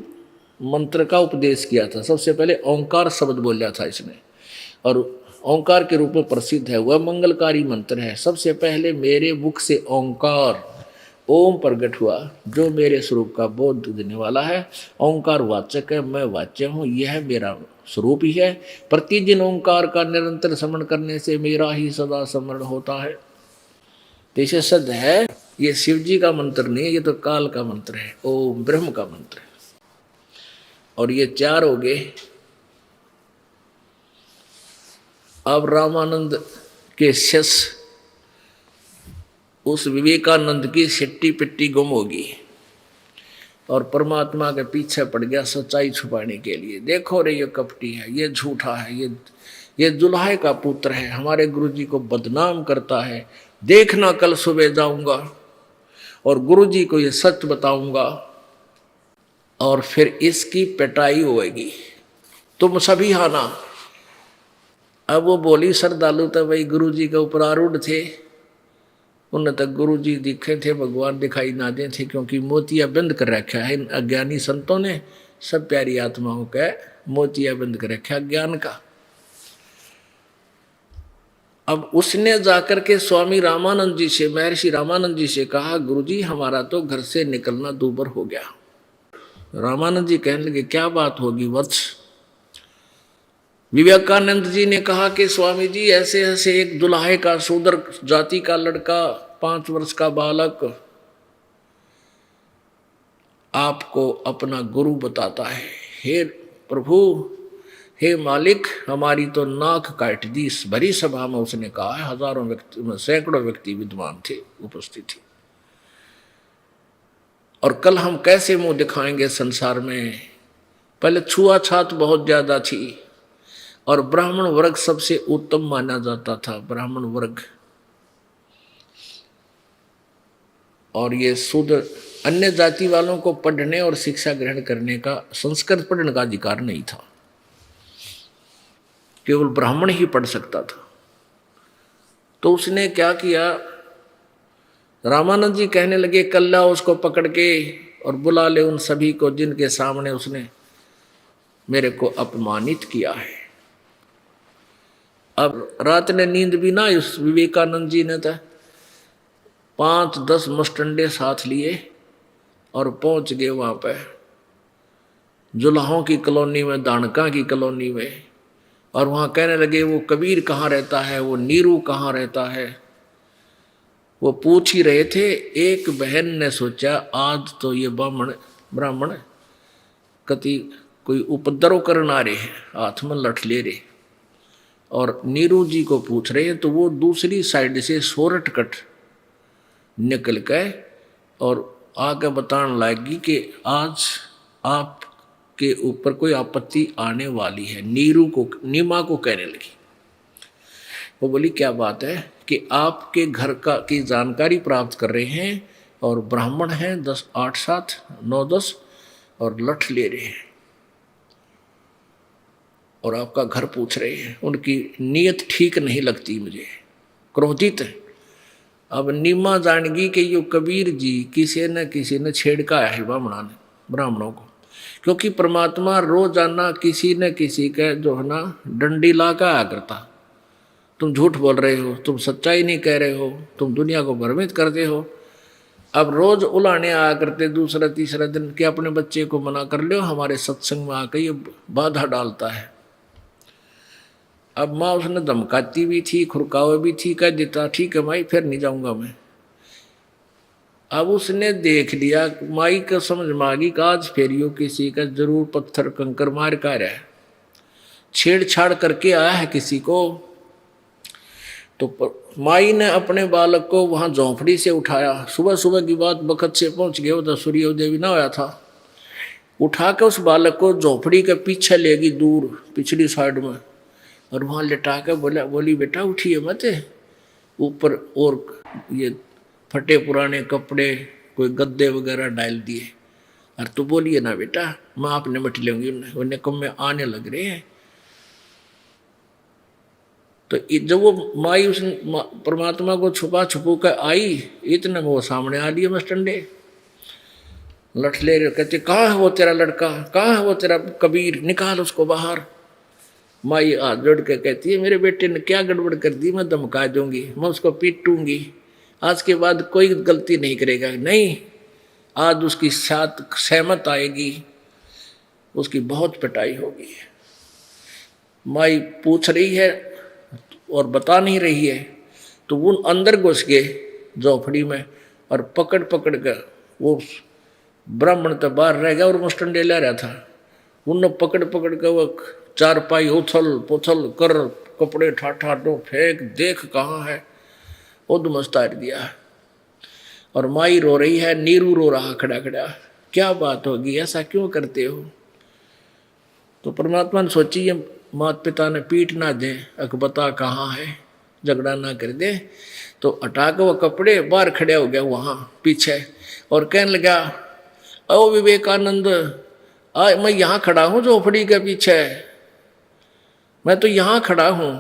मंत्र का उपदेश किया था। सबसे पहले ओंकार शब्द बोला था इसने, और ओंकार के रूप में प्रसिद्ध है, वह मंगलकारी मंत्र है। सबसे पहले मेरे मुख से ओंकार ओम प्रकट हुआ, जो मेरे स्वरूप का बोध देने वाला है। ओंकार वाचक है, मैं वाच्य हूँ, यह मेरा स्वरूप ही है। प्रतिदिन ओंकार का निरंतर स्मरण करने से मेरा ही सदा स्मरण होता है। तो इसे सद है, ये शिव जी का मंत्र नहीं है, ये तो काल का मंत्र है, ओम ब्रह्म का मंत्र है। और ये 4 हो गए। अब रामानंद के शिष्य उस विवेकानंद की सिट्टी पिट्टी गुम होगी और परमात्मा के पीछे पड़ गया सच्चाई छुपाने के लिए। देखो रे, ये कपटी है, ये झूठा है, ये जुल्हे का पुत्र है, हमारे गुरुजी को बदनाम करता है। देखना, कल सुबह जाऊंगा और गुरुजी को ये सच बताऊंगा, और फिर इसकी पिटाई होएगी, तुम सभी आना। अब वो बोली, श्रद्धालु तो भाई गुरुजी के ऊपर आरूढ़ थे, उन्हें तक गुरुजी दिखे थे, भगवान दिखाई ना दे थे, क्योंकि मोतिया बंद कर रखा है इन अज्ञानी संतों ने। सब प्यारी आत्माओं का मोतिया बंद कर रखा ज्ञान का। अब उसने जाकर के स्वामी रामानंद जी से, महर्षि रामानंद जी से कहा, गुरुजी हमारा तो घर से निकलना दूभर हो गया। रामानंद जी कहने लगे, क्या बात होगी वत्स? विवेकानंद जी ने कहा कि स्वामी जी ऐसे ऐसे एक दुल्हे का शूद्र जाति का लड़का, 5 वर्ष का बालक आपको अपना गुरु बताता है। हे प्रभु, हे मालिक, हमारी तो नाक काट दी। इस भरी सभा में उसने कहा है, हजारों व्यक्ति, सैकड़ों व्यक्ति विद्वान थे, उपस्थित थे। और कल हम कैसे मुंह दिखाएंगे संसार में? पहले छुआछात बहुत ज्यादा थी, और ब्राह्मण वर्ग सबसे उत्तम माना जाता था, ब्राह्मण वर्ग। और ये शूद्र, अन्य जाति वालों को पढ़ने और शिक्षा ग्रहण करने का, संस्कृत पढ़ने का अधिकार नहीं था, केवल ब्राह्मण ही पढ़ सकता था। तो उसने क्या किया, रामानंद जी कहने लगे, कल्ला उसको पकड़ के और बुला ले उन सभी को जिनके सामने उसने मेरे को अपमानित किया है। अब रात ने नींद भी ना उस विवेकानंद जी ने था, 5-10 मुस्टंडे साथ लिए और पहुंच गए वहां पे जुल्हों की कॉलोनी में, दानका की कॉलोनी में। और वहां कहने लगे, वो कबीर कहाँ रहता है, वो नीरू कहाँ रहता है। वो पूछ ही रहे थे। एक बहन ने सोचा, आज तो ये ब्राह्मण कति कोई उपद्रव करना रहे हैं, हाथ में लठ ले रहे। और नीरू जी को पूछ रहे हैं, तो वो दूसरी साइड से शॉर्टकट निकल गए और आगे बताने लगी कि आज आपके ऊपर कोई आपत्ति आने वाली है। नीमा को कहने लगी। वो बोली क्या बात है कि आपके घर की जानकारी प्राप्त कर रहे हैं और ब्राह्मण हैं 10 8 7 9 10 और लठ ले रहे हैं और आपका घर पूछ रहे हैं। उनकी नीयत ठीक नहीं लगती मुझे, क्रोधित है। अब नीमा जानेगी कि यो कबीर जी किसी न छेड़का है ब्राह्मणों को, क्योंकि परमात्मा रोजाना किसी न किसी का जो है ना डंडी ला का आया करता। तुम झूठ बोल रहे हो, तुम सच्चाई नहीं कह रहे हो, तुम दुनिया को भ्रमित करते हो। अब रोज उलाने आया करते दूसरा तीसरा दिन कि अपने बच्चे को मना कर लो, हमारे सत्संग में आकर ये बाधा डालता है। अब माँ उसने धमकाती भी थी, खुरकावे भी थी, कह देता ठीक है माई फिर नहीं जाऊंगा मैं। अब उसने देख लिया, माई का समझ में आ गई कि आज फेरियो किसी का जरूर पत्थर कंकर मार कर है, छेड़छाड़ करके आया है किसी को। तो माई ने अपने बालक को वहां झोंपड़ी से उठाया। सुबह सुबह की बात, बखत से पहुंच गए, उधर सूर्योदय भी ना होया था। उठा के उस बालक को झोंपड़ी के पीछे ले गई, दूर पिछली साइड में, और वहां लिटा के बोली बेटा उठिए मत। ऊपर और ये फटे पुराने कपड़े, कोई गद्दे वगैरह डाल दिए, और तू बोलिए ना बेटा, मैं आपने मट लूंगी, उन्हें कम में आने लग रहे हैं। तो जब वो माई उस परमात्मा को छुपा कर आई, इतने में वो सामने आ लिए मस्टंडे, लठ ले रहे, कहते कहाँ है वो तेरा लड़का, कहाँ है वो तेरा कबीर, निकाल उसको बाहर। माई हाथ जोड़ के कहती है मेरे बेटे ने क्या गड़बड़ कर दी, मैं धमका दूंगी, मैं उसको पीटूंगी, आज के बाद कोई गलती नहीं करेगा। नहीं, आज उसकी साथ सहमत आएगी, उसकी बहुत पिटाई होगी। माई पूछ रही है और बता नहीं रही है, तो वो अंदर घुस गए झोपड़ी में और पकड़ कर, वो ब्राह्मण तो बाहर रह गया और मुस्टंडे ले रहा था, उनने पकड़ कर वो चारपाई उथल पुथल कर, कपड़े ठाठा तो फेंक, देख कहाँ है, उद्मस्तार दिया। और माई रो रही है, नीरू रो रहा खड़ा खड़ा, क्या बात होगी, ऐसा क्यों करते हो। तो परमात्मा ने सोची ये माता पिता ने पीट ना दे, अक बता कहाँ है, झगड़ा ना कर दे। तो हटा के वो कपड़े बाहर खड़े हो गया वहाँ पीछे और कहने लगा, ओ विवेकानंद, मैं यहाँ खड़ा हूँ झोपड़ी के पीछे, मैं तो यहाँ खड़ा हूँ।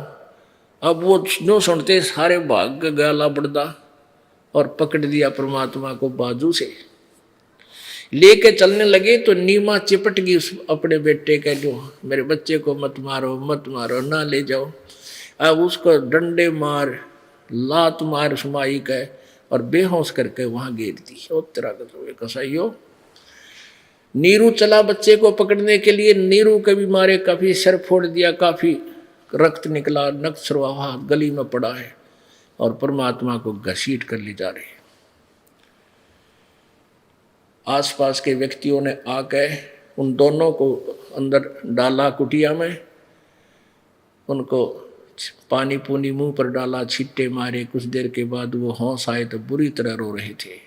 अब वो जो सुनते सारे भाग गया बड़दा और पकड़ दिया परमात्मा को बाजू से, लेके चलने लगे। तो नीमा चिपट गई उस अपने बेटे के, जो मेरे बच्चे को मत मारो ना ले जाओ। अब उसको डंडे मार, लात मार सुमाई के और बेहोश करके वहां गिर दी। ओ तेरा कसाईयो। नीरू चला बच्चे को पकड़ने के लिए, नीरू के भी मारे काफी सर फोड़ दिया, काफी रक्त निकला, नक्सरवाहा गली में पड़ा है और परमात्मा को घसीट कर ले जा रहे हैं। आसपास के व्यक्तियों ने आके उन दोनों को अंदर डाला कुटिया में, उनको पानी पूनी मुंह पर डाला, छिट्टे मारे। कुछ देर के बाद वो होश आए तो बुरी तरह रो रहे थे।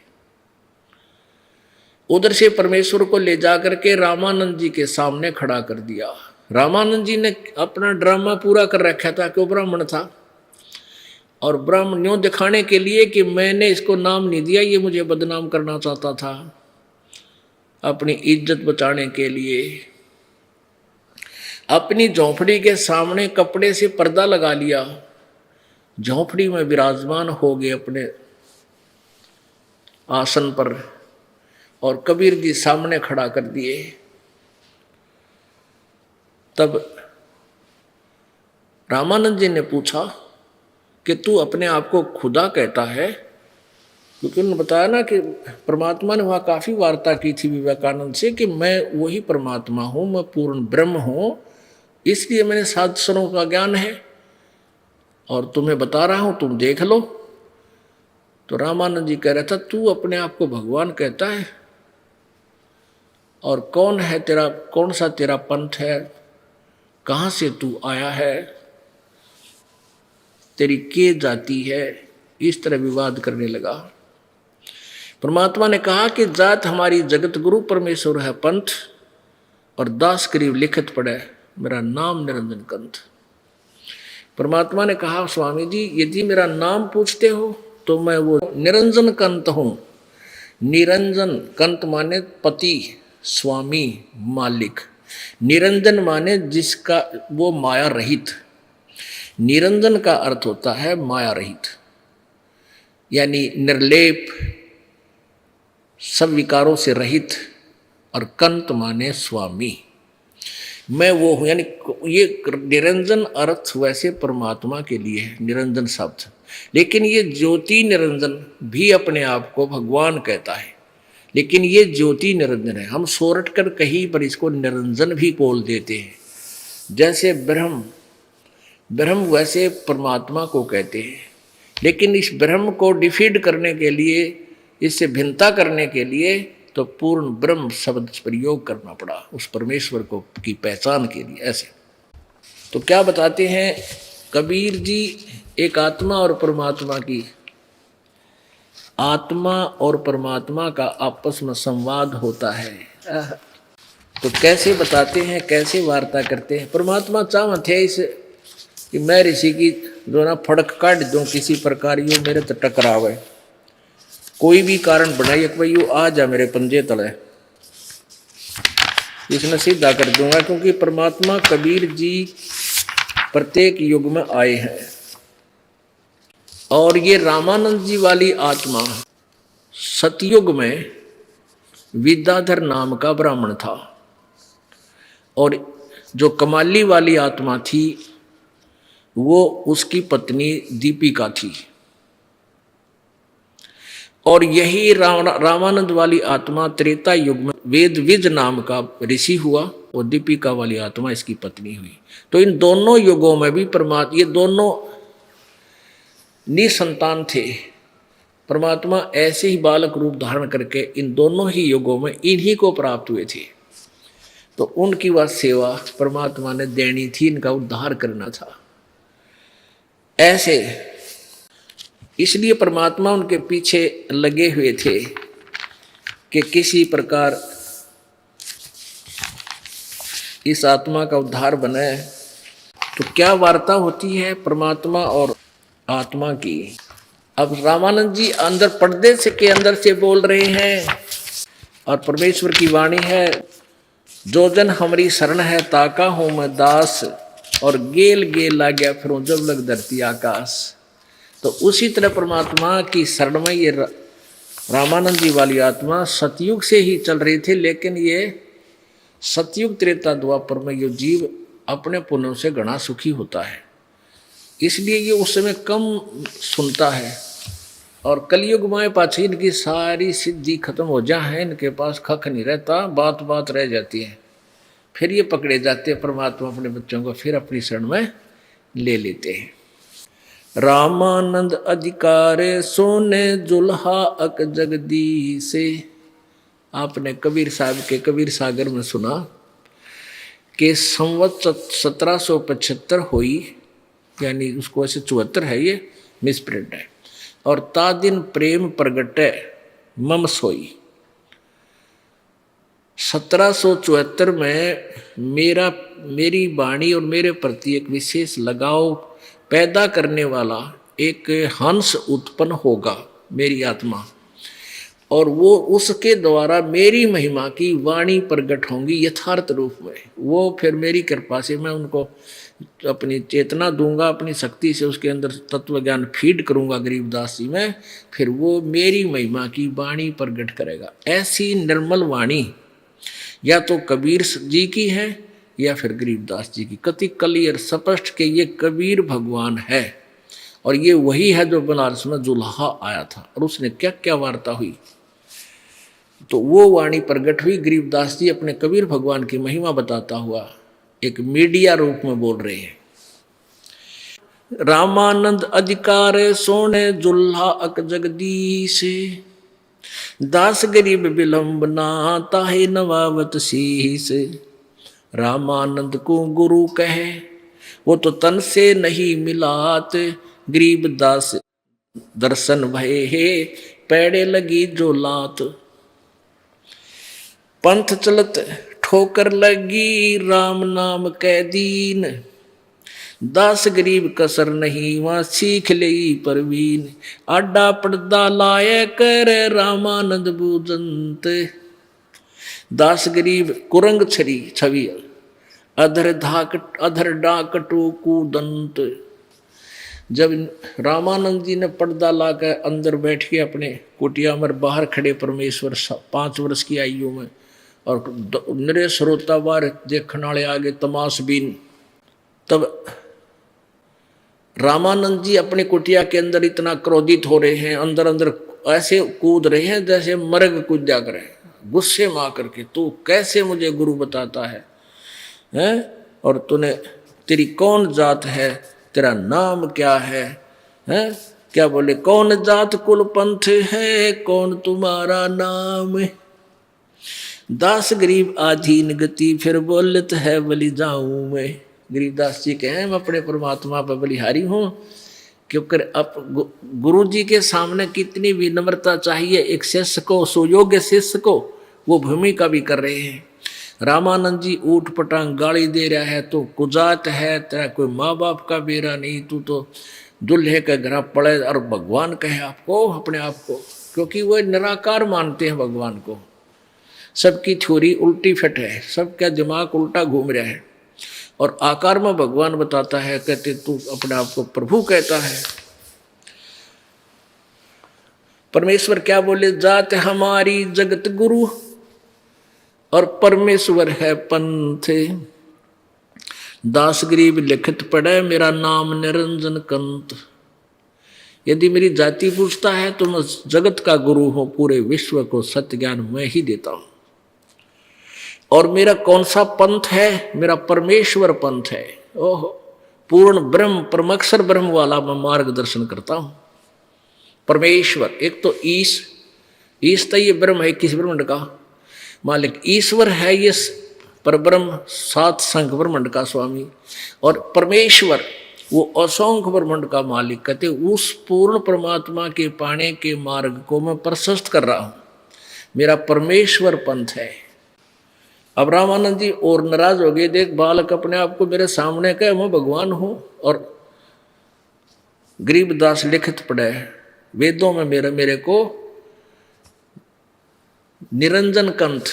उधर से परमेश्वर को ले जाकर के रामानंद जी के सामने खड़ा कर दिया। रामानंद जी ने अपना ड्रामा पूरा कर रखा था कि वो ब्राह्मण था, और ब्राह्मण यूं दिखाने के लिए कि मैंने इसको नाम नहीं दिया, ये मुझे बदनाम करना चाहता था, अपनी इज्जत बचाने के लिए अपनी झोंपड़ी के सामने कपड़े से पर्दा लगा लिया, झोंपड़ी में विराजमान हो गए अपने आसन पर, और कबीर जी सामने खड़ा कर दिए। तब रामानंद जी ने पूछा कि तू अपने आप को खुदा कहता है, क्योंकि उन्होंने बताया ना कि परमात्मा ने वहाँ काफ़ी वार्ता की थी विवेकानंद से कि मैं वही परमात्मा हूँ, मैं पूर्ण ब्रह्म हूँ, इसलिए मैंने शास्त्रों का ज्ञान है और तुम्हें बता रहा हूँ, तुम देख लो। तो रामानंद जी कह रहा था तू अपने आप को भगवान कहता है, और कौन है तेरा, कौन सा तेरा पंथ है, कहाँ से तू आया है, तेरी के जाती है, इस तरह विवाद करने लगा। परमात्मा ने कहा कि जात हमारी जगत गुरु परमेश्वर है पंथ, और दास करीब लिखत पड़े मेरा नाम निरंजन कंथ। परमात्मा ने कहा स्वामी जी यदि मेरा नाम पूछते हो तो मैं वो निरंजन कंत हूँ। निरंजन कंत माने पति, स्वामी, मालिक। निरंजन माने जिसका वो माया रहित। निरंजन का अर्थ होता है माया रहित, यानी निर्लेप, सब विकारों से रहित। और कंत माने स्वामी, मैं वो हूँ। यानी ये निरंजन अर्थ वैसे परमात्मा के लिए है निरंजन शब्द, लेकिन ये ज्योति निरंजन भी अपने आप को भगवान कहता है, लेकिन ये ज्योति निरंजन है। हम सोरठ कर कहीं पर इसको निरंजन भी बोल देते हैं। जैसे ब्रह्म, ब्रह्म वैसे परमात्मा को कहते हैं, लेकिन इस ब्रह्म को डिफीड करने के लिए, इससे भिन्नता करने के लिए तो पूर्ण ब्रह्म शब्द प्रयोग करना पड़ा उस परमेश्वर को की पहचान के लिए। ऐसे तो क्या बताते हैं कबीर जी, एक आत्मा और परमात्मा की, आत्मा और परमात्मा का आपस में संवाद होता है। तो कैसे बताते हैं, कैसे वार्ता करते हैं। परमात्मा चाहते थे इस कि मैं ऋषि की जो ना फड़क काट दूं किसी प्रकार, यो मेरे तो टकरावे, कोई भी कारण बनाइए कि भाई यू आ जा मेरे पंजे तले, इसने सीधा कर दूंगा। क्योंकि परमात्मा कबीर जी प्रत्येक युग में आए हैं। और ये रामानंद जी वाली आत्मा सतयुग में विद्याधर नाम का ब्राह्मण था, और जो कमाली वाली आत्मा थी वो उसकी पत्नी दीपिका थी। और यही रामानंद वाली आत्मा त्रेता युग में वेद विज नाम का ऋषि हुआ, और दीपिका वाली आत्मा इसकी पत्नी हुई। तो इन दोनों युगों में भी परमात्मा, ये दोनों निसंतान थे। परमात्मा ऐसे ही बालक रूप धारण करके इन दोनों ही युगों में इन्हीं को प्राप्त हुए थे। तो उनकी वह सेवा परमात्मा ने देनी थी, इनका उद्धार करना था। ऐसे इसलिए परमात्मा उनके पीछे लगे हुए थे कि किसी प्रकार इस आत्मा का उद्धार बने। तो क्या वार्ता होती है परमात्मा और आत्मा की। अब रामानंद जी अंदर पर्दे से के अंदर से बोल रहे हैं, और परमेश्वर की वाणी है, जो जन हमारी शरण है ताका हूं मैं दास, और गेल गेल ला गया फिर जब लग धरती आकाश। तो उसी तरह परमात्मा की शरण में ये रामानंद जी वाली आत्मा सतयुग से ही चल रही थी, लेकिन ये सतयुग त्रेता द्वापर में ये जीव अपने पुण्यों से घना सुखी होता है, इसलिए ये उस समय कम सुनता है। और कलयुग में पाछी इनकी सारी सिद्धि खत्म हो जाए, इनके पास खख नहीं रहता, बात बात रह जाती है। फिर ये पकड़े जाते हैं, परमात्मा अपने बच्चों को फिर अपनी शरण में ले लेते हैं। रामानंद अधिकारे सोने जुल्हा अक जगदीसे। आपने कबीर साहब के कबीर सागर में सुना कि संवत 1775 हुई, यानी उसको ऐसे 74 है, ये मिसप्रिंट है। और ता दिन प्रेम प्रगटे मम सोई। 1774 में मेरी वाणी और मेरे प्रति एक विशेष लगाव पैदा करने वाला एक हंस उत्पन्न होगा, मेरी आत्मा, और वो उसके द्वारा मेरी महिमा की वाणी प्रकट होंगी यथार्थ रूप में। वो फिर मेरी कृपा से मैं उनको अपनी चेतना दूंगा, अपनी शक्ति से उसके अंदर तत्व ज्ञान फीड करूंगा गरीबदास जी में, फिर वो मेरी महिमा की वाणी प्रकट करेगा। ऐसी निर्मल वाणी या तो कबीर जी की है या फिर गरीबदास जी की, कति क्लियर स्पष्ट के ये कबीर भगवान है। और ये वही है जो बनारस में जुल्हा आया था, और उसने क्या क्या वार्ता हुई, तो वो वाणी प्रकट हुई। गरीबदास जी अपने कबीर भगवान की महिमा बताता हुआ एक मीडिया रूप में बोल रहे हैं। रामानंद अधिकार सोने जुल्हा अक जगदीश, दास गरीब विलंब ना ताहे नवावत शीस। रामानंद को गुरु कहे वो तो तन से नहीं मिलात, गरीब दास दर्शन भये हे, पैड़े लगी जो लात। पंथ चलत ठोकर लगी, राम नाम कै दीन। दास गरीब कसर नहीं, वहां सीख लई परवीन। आडा पड़दा लाए कर, रामानंद बूजंत। दास गरीब कुरंग छरी छवि, अधर डाक टोकू दंत। जब रामानंद जी ने पर्दा लाकर अंदर बैठ के अपने कुटिया में बाहर खड़े परमेश्वर 5 वर्ष की आयु में, और निरे श्रोता बार देखने वाले आगे तमाशबीन, तब रामानंद जी अपने कुटिया के अंदर इतना क्रोधित हो रहे हैं, अंदर अंदर ऐसे कूद रहे हैं जैसे मर्ग कूदा करे, गुस्से में आकर के, तू कैसे मुझे गुरु बताता है, हैं? और तूने, तेरी कौन जात है, तेरा नाम क्या है, हैं? क्या बोले, कौन जात कुल पंथ है, कौन तुम्हारा नाम। दास गरीब आधीन गति, फिर बोलत है बलि जाऊं मैं। गरीबदास जी कहें मैं अपने परमात्मा पर बलिहारी हूँ, क्योंकि अब गुरु जी के सामने कितनी विनम्रता चाहिए एक शिष्य को, सुयोग्य शिष्य को, वो भूमिका भी कर रहे हैं। रामानंद जी ऊट पटांग गाली दे रहा है, तो कुजात है, तेरा कोई माँ बाप का बेरा नहीं, तू तो दुल्हे का घर पड़े, और भगवान कहे आपको अपने आप को, क्योंकि वो निराकार मानते हैं भगवान को। सबकी थ्योरी उल्टी फट है, सबका दिमाग उल्टा घूम रहा है, और आकार में भगवान बताता है, कहते तू अपने आप को प्रभु कहता है। परमेश्वर क्या बोले, जात हमारी जगत गुरु, और परमेश्वर है पंथ। दास गरीब लिखत पढ़े, मेरा नाम निरंजन कंत। यदि मेरी जाति पूछता है तो मैं जगत का गुरु हूं, पूरे विश्व को सत्य ज्ञान मैं ही देता हूं। और मेरा कौन सा पंथ है, मेरा परमेश्वर पंथ है। ओहो, पूर्ण ब्रह्म, परमक्षर ब्रह्म वाला मैं मार्गदर्शन करता हूं। परमेश्वर, एक तो ईश तो ये ब्रह्म है, किस ब्रह्मांड का मालिक। ईश्वर है ये परब्रह्म, 7 संख ब्रह्मांड का स्वामी। और परमेश्वर वो असंख्य ब्रह्मांड का मालिक। कहते उस पूर्ण परमात्मा के पाने के मार्ग को मैं प्रशस्त कर रहा हूं, मेरा परमेश्वर पंथ है। अब रामानंद जी और नाराज हो गए, देख बालक अपने आप को मेरे सामने कहे मैं भगवान हूं। और गरीबदास लिखित पढ़े वेदों में, मेरे को निरंजन कंठ,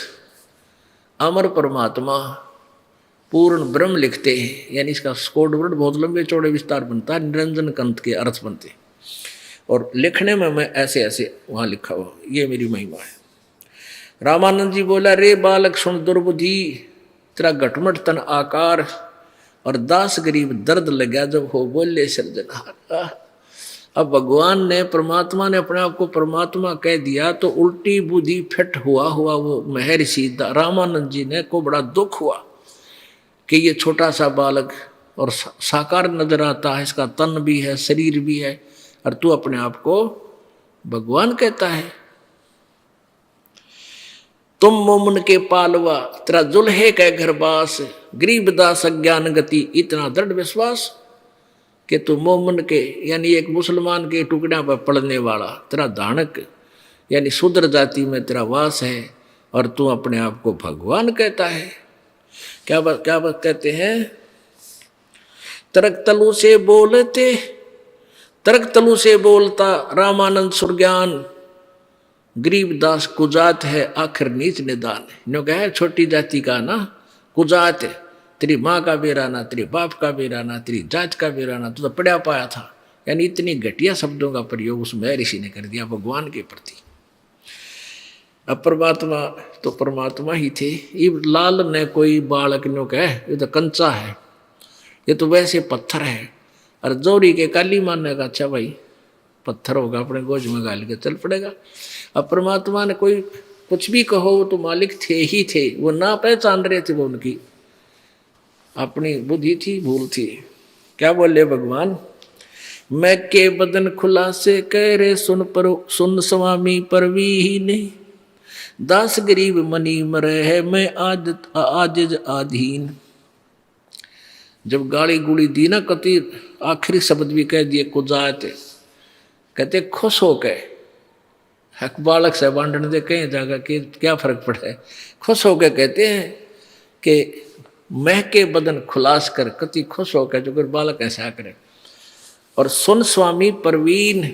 अमर परमात्मा, पूर्ण ब्रह्म लिखते हैं। यानी इसका कोड वर्ड बहुत लंबे चौड़े विस्तार बनता है, निरंजन कंठ के अर्थ बनते। और लिखने में मैं ऐसे ऐसे वहां लिखा हुआ, ये मेरी महिमा है। रामानंद जी बोला, रे बालक सुन दुर्बुद्धि, तेरा घटमट तन आकार। और दास गरीब दर्द लगा जब हो बोले सृजनहार। अब भगवान ने, परमात्मा ने अपने आप को परमात्मा कह दिया, तो उल्टी बुद्धि फिट हुआ वो महर्षि रामानंद जी ने को बड़ा दुख हुआ कि ये छोटा सा बालक और साकार नजर आता है, इसका तन भी है, शरीर भी है, और तू अपने आप को भगवान कहता है। तुम मोमन के पालवा, तेरा जुल्हे के घर बास। गरीबदास अज्ञान गति, इतना दृढ़ विश्वास कि तू मोमन के यानी एक मुसलमान के टुकड़ा पर पड़ने वाला, तेरा धानक यानी शूद्र जाति में तेरा वास है, और तू अपने आप को भगवान कहता है। क्या बात कहते हैं, तरक तलु से बोलता रामानंद सुरज्ञान। गरीबदास कुजात है, आखिर नीच निदान। नो कहे छोटी जाति का ना कुजात, तेरी माँ का बेराना, तेरे बाप का बेराना, तेरी जात का बेराना, तू तो पढ़ा पाया था। यानी इतनी घटिया शब्दों का प्रयोग उस महर्षि ने कर दिया भगवान के प्रति। अब परमात्मा तो परमात्मा ही थे। ये लाल ने कोई बालक नो कहे ये तो कंचा है, ये तो वैसे पत्थर है। और जोड़ी के काली मानने का, अच्छा भाई पत्थर होगा, अपने गोज में गाल के चल पड़ेगा। अब परमात्मा ने कोई कुछ भी कहो, वो तो मालिक थे ही थे, वो ना पहचान रहे थे, वो उनकी अपनी बुद्धि थी, भूल थी। क्या बोले भगवान, मैं के बदन खुला से कह रे सुन स्वामी परवीन। दास गरीब मनी मरे है, मैं आजिज आधीन। जब गाली गुड़ी दी ना, कति आखिरी शब्द भी कह दिए कुजात, कहते खुश हो के हक बालक से बांटने दे कहीं जाकर कि क्या फर्क पड़ा है। खुश हो के कहते हैं कि महके बदन खुलास कर, कति खुश हो के जो फिर बालक ऐसा करे। और सुन स्वामी प्रवीण,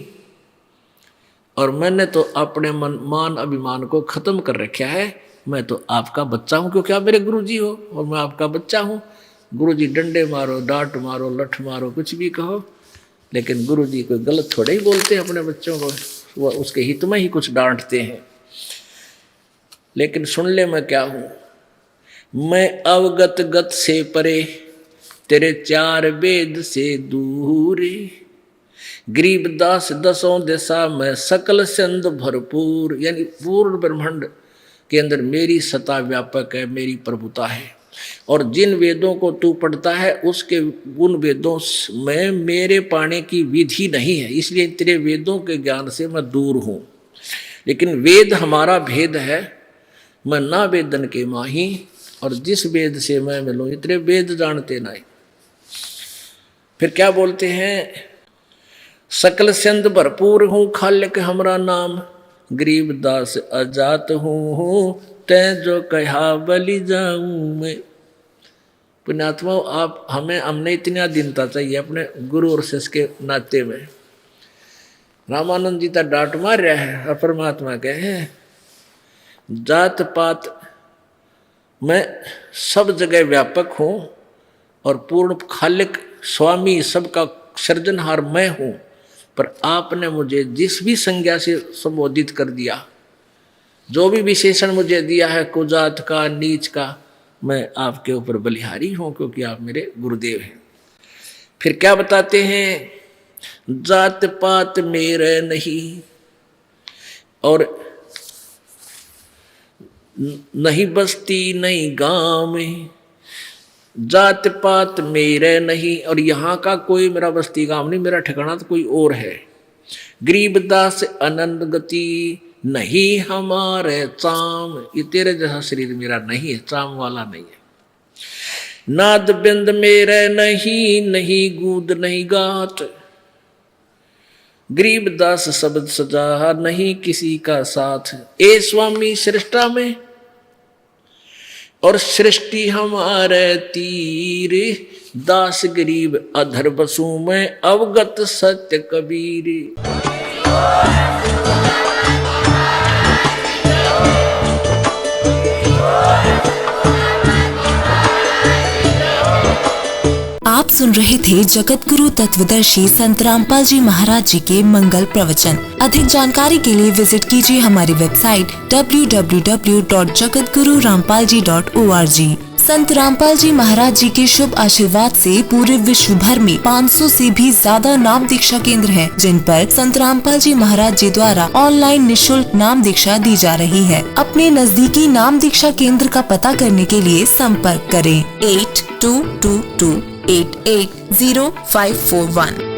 और मैंने तो अपने मान अभिमान को खत्म कर रखा है, मैं तो आपका बच्चा हूं, क्योंकि आप मेरे गुरुजी हो और मैं आपका बच्चा हूं। गुरुजी डंडे मारो, डांट मारो, लठ मारो, कुछ भी कहो, लेकिन गुरुजी कोई गलत थोड़े ही बोलते हैं अपने बच्चों को, वो उसके हित में ही कुछ डांटते हैं। लेकिन सुन ले मैं क्या हूं, मैं अवगत गत से परे, तेरे चार वेद से दूर, गरीबदास दसों दिशा में सकल सिंध भरपूर, यानी पूर्ण ब्रह्मांड के अंदर मेरी सत्ता व्यापक है, मेरी प्रभुता है। और जिन वेदों को तू पढ़ता है उसके उन वेदों में मेरे पाने की विधि नहीं है, इसलिए तेरे वेदों के ज्ञान से मैं दूर हूँ। लेकिन वेद हमारा भेद है, मैं ना वेदन के माही, और जिस वेद से मैं मिलूँ तेरे वेद जानते नहीं। फिर क्या बोलते हैं, सकल सिंध भरपूर हूँ, खालिक हमरा नाम, गरीबदास अजात हूँ, तै जो कहा बलि जाऊं मैं। पुण्यात्मा, आप हमने इतना दीनता चाहिए अपने गुरु और शिष्य के नाते में। रामानंद जी तो डांट मार रहा है, और परमात्मा कहे जात पात मैं सब जगह व्यापक हूँ और पूर्ण खालिक स्वामी सबका सृजनहार मैं हूँ, पर आपने मुझे जिस भी संज्ञा से संबोधित कर दिया, जो भी विशेषण मुझे दिया है कुजात का, नीच का, मैं आपके ऊपर बलिहारी हूं, क्योंकि आप मेरे गुरुदेव हैं। फिर क्या बताते हैं, जात पात मेरे नहीं, और नहीं बस्ती नहीं गांव में, जात पात मेरे नहीं, और यहाँ का कोई मेरा बस्ती गांव नहीं, मेरा ठिकाना तो कोई और है। गरीबदास अनंत गति नहीं हमारे चाम, ये तेरे जैसा शरीर मेरा नहीं है, चाम वाला नहीं है। नाद बिंद मेरे नहीं, नहीं गूद नहीं गात, गरीबदास शब्द सजा नहीं किसी का साथ। ए स्वामी सृष्टा में और सृष्टि हमारे तीर, दास गरीब अधर बसू में अवगत सत्य कबीर। आप सुन रहे थे जगत गुरु तत्वदर्शी संत रामपाल जी महाराज जी के मंगल प्रवचन। अधिक जानकारी के लिए विजिट कीजिए हमारी वेबसाइट www.jagatgururampalji.org। संत रामपाल जी महाराज जी के शुभ आशीर्वाद से पूरे विश्व भर में 500 से भी ज्यादा नाम दीक्षा केंद्र हैं, जिन पर संत रामपाल जी महाराज जी द्वारा ऑनलाइन निःशुल्क नाम दीक्षा दी जा रही है। अपने नजदीकी नाम दीक्षा केंद्र का पता करने के लिए संपर्क करें 8222880541।